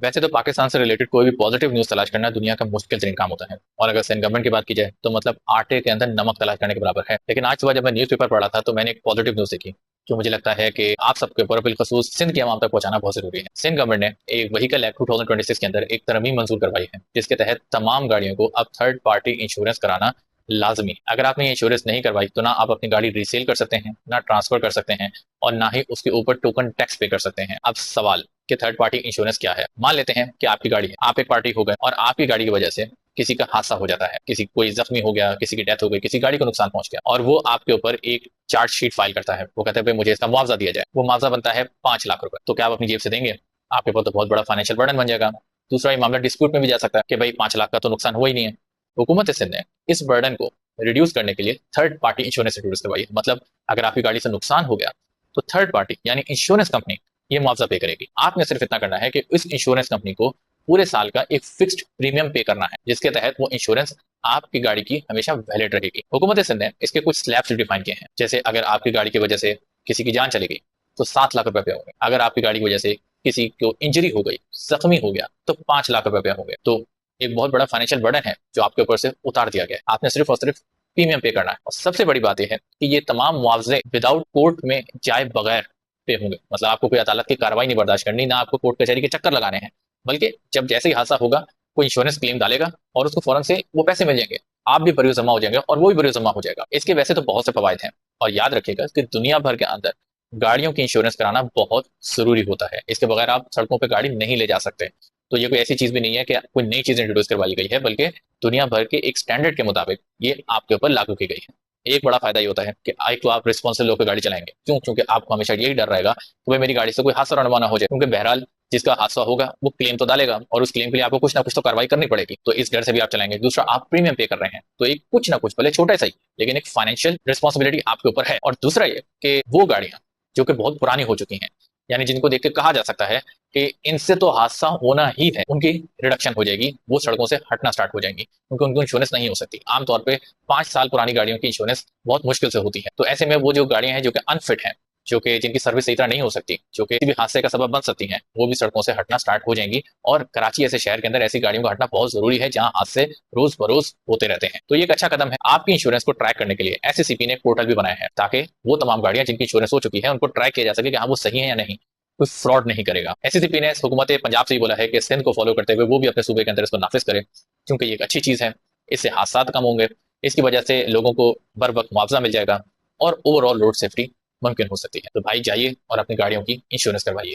वैसे तो पाकिस्तान से रिलेटेड कोई भी पॉजिटिव न्यूज़ तलाश करना दुनिया का मुश्किल तरीन काम होता है, और अगर सेंट्रल गवर्नमेंट की बात की जाए तो मतलब आटे के अंदर नमक तलाश करने के बराबर है। लेकिन आज सुबह जब मैं न्यूज़पेपर पढ़ा था तो मैंने एक पॉजिटिव न्यूज़ देखी, जो मुझे लगता है कि आप सबके ऊपर बिलखसूस सिंध की आवाम तक पहुंचाना बहुत जरूरी है। सिंध गवर्नमेंट ने एक व्हीकल एक्ट 2026 के अंदर एक तरमीम मंजूर करवाई है, जिसके तहत तमाम गाड़ियों को अब थर्ड पार्टी इंश्योरेंस कराना लाजमी। अगर आपने ये इंश्योरेंस नहीं करवाई तो ना आप अपनी गाड़ी रीसेल कर सकते हैं, ना ट्रांसफर कर सकते हैं, और ना ही उसके ऊपर टोकन टैक्स पे कर सकते हैं। अब सवाल कि थर्ड पार्टी इंश्योरेंस क्या है। मान लेते हैं कि आपकी गाड़ी है, आप एक पार्टी हो गए और आपकी गाड़ी की वजह से किसी का हादसा हो जाता है, किसी कोई जख्मी हो गया, किसी की डेथ हो गई, किसी गाड़ी को नुकसान पहुंच गया, और वो आपके ऊपर एक चार्जशीट फाइल करता है। वो कहता है भाई मुझे इसका मुआवजा दिया जाए। वो मुआवजा बनता है 5 लाख रुपए। तो क्या आप अपनी जेब से देंगे? आपके ऊपर तो बहुत बड़ा फाइनेंशियल बर्डन बन जाएगा। दूसरा, ये मामला डिस्प्यूट में भी जा सकता है कि भाई 5 लाख का तो नुकसान हुआ ही नहीं है। हुकूमत सिंध ने इस बर्डन को रिड्यूस करने के लिए थर्ड पार्टी इंश्योरेंस इंट्रोड्यूस करवाई है। मतलब अगर आपकी गाड़ी से नुकसान हो गया तो थर्ड पार्टी यानी इंश्योरेंस कंपनी ये मुआवजा पे करेगी। आपने सिर्फ इतना करना है कि इस इंश्योरेंस कंपनी को पूरे साल का एक फिक्स्ड प्रीमियम पे करना है, जिसके तहत वो इंश्योरेंस आपकी गाड़ी की हमेशा वैलिड रहेगी। हुकूमत सिंध ने इसके कुछ स्लैब्स डिफाइन किए हैं, जैसे अगर आपकी गाड़ी की वजह से किसी की जान चली गई तो 7 लाख रुपए पे होंगे। अगर आपकी गाड़ी की वजह से किसी को इंजरी हो गई, जख्मी हो गया, तो 5 लाख रुपए पे होंगे। तो एक बहुत बड़ा फाइनेंशियल बर्डन है जो आपके ऊपर से उतार दिया गया है। आपने सिर्फ और सिर्फ प्रीमियम पे करना है। और सबसे बड़ी बात यह है कि ये तमाम मुआवजे विदाउट कोर्ट में जाए बगैर पे होंगे। मतलब आपको कोई अदालत की कार्रवाई नहीं बर्दाश्त करनी, ना आपको कोर्ट कचहरी के चक्कर लगाने हैं, बल्कि जब जैसे ही हादसा होगा कोई इंश्योरेंस क्लेम डालेगा और उसको फौरन से वो पैसे मिल जाएंगे। आप भी बरी जमा हो जाएंगे और वो भी बरी जमा हो जाएगा। इसके वैसे तो बहुत से फवायद हैं, और याद रखिएगा कि दुनिया भर के अंदर गाड़ियों की इंश्योरेंस कराना बहुत जरूरी होता है। इसके बगैर आप सड़कों पर गाड़ी नहीं ले जा सकते। तो ये कोई ऐसी चीज भी नहीं है कि कोई नई चीज इंट्रोड्यूस करवाई गई है, बल्कि दुनिया भर के एक स्टैंडर्ड के मुताबिक ये आपके ऊपर लागू की गई है। एक बड़ा फायदा ये होता है कि एक तो आप रिस्पॉन्सिबल होकर गाड़ी चलाएंगे। क्यों? क्योंकि आपको हमेशा यही डर रहेगा कि भाई मेरी गाड़ी से कोई हादसा रवाना हो जाए, क्योंकि बहरहाल जिसका हादसा होगा वो क्लेम तो डालेगा, और उस क्लेम के लिए आपको कुछ ना कुछ तो कार्रवाई करनी पड़ेगी। तो इस डर से भी आप चलाएंगे। दूसरा, आप प्रीमियम पे कर रहे हैं, तो एक कुछ ना कुछ भले छोटा सा ही, लेकिन एक फाइनेंशियल रिस्पॉन्सिबिलिटी आपके ऊपर है। और दूसरा ये कि वो गाड़ियां जो कि बहुत पुरानी हो चुकी हैं, यानी जिनको देख के कहा जा सकता है कि इनसे तो हादसा होना ही है, उनकी रिडक्शन हो जाएगी। वो सड़कों से हटना स्टार्ट हो जाएंगी, क्योंकि उनको इंश्योरेंस नहीं हो सकती। आमतौर पर 5 साल पुरानी गाड़ियों की इंश्योरेंस बहुत मुश्किल से होती है। तो ऐसे में वो जो गाड़ियां हैं जो कि अनफिट हैं, जो कि जिनकी सर्विस सही तरह नहीं हो सकती, जो कि किसी भी हादसे का सबब बन सकती हैं, वो भी सड़कों से हटना स्टार्ट हो जाएंगी। और कराची जैसे शहर के अंदर ऐसी गाड़ियों का हटना बहुत जरूरी है, जहां हादसे रोज बरोज होते रहते हैं। तो ये एक अच्छा कदम है। आपकी इंश्योरेंस को ट्रैक करने के लिए एससीसीपी ने एक पोर्टल भी बनाया है, ताकि वो तमाम गाड़ियां जिनकी इंश्योरेंस हो चुकी है उनको ट्रैक किया जा सके कि हाँ वो सही है या नहीं, कोई फ्रॉड नहीं करेगा। एससीसीपी ने हुकूमत पंजाब से ही बोला है कि सिंध को फॉलो करते हुए वो भी अपने सूबे के अंदर इसको नाफिज करे, क्योंकि ये एक अच्छी चीज है। इससे हादसा कम होंगे, इसकी वजह से लोगों को बर वक्त मुआवजा मिल जाएगा, और ओवरऑल रोड सेफ्टी मुमकिन हो सकती है। तो भाई जाइए और अपनी गाड़ियों की इंश्योरेंस करवाइए।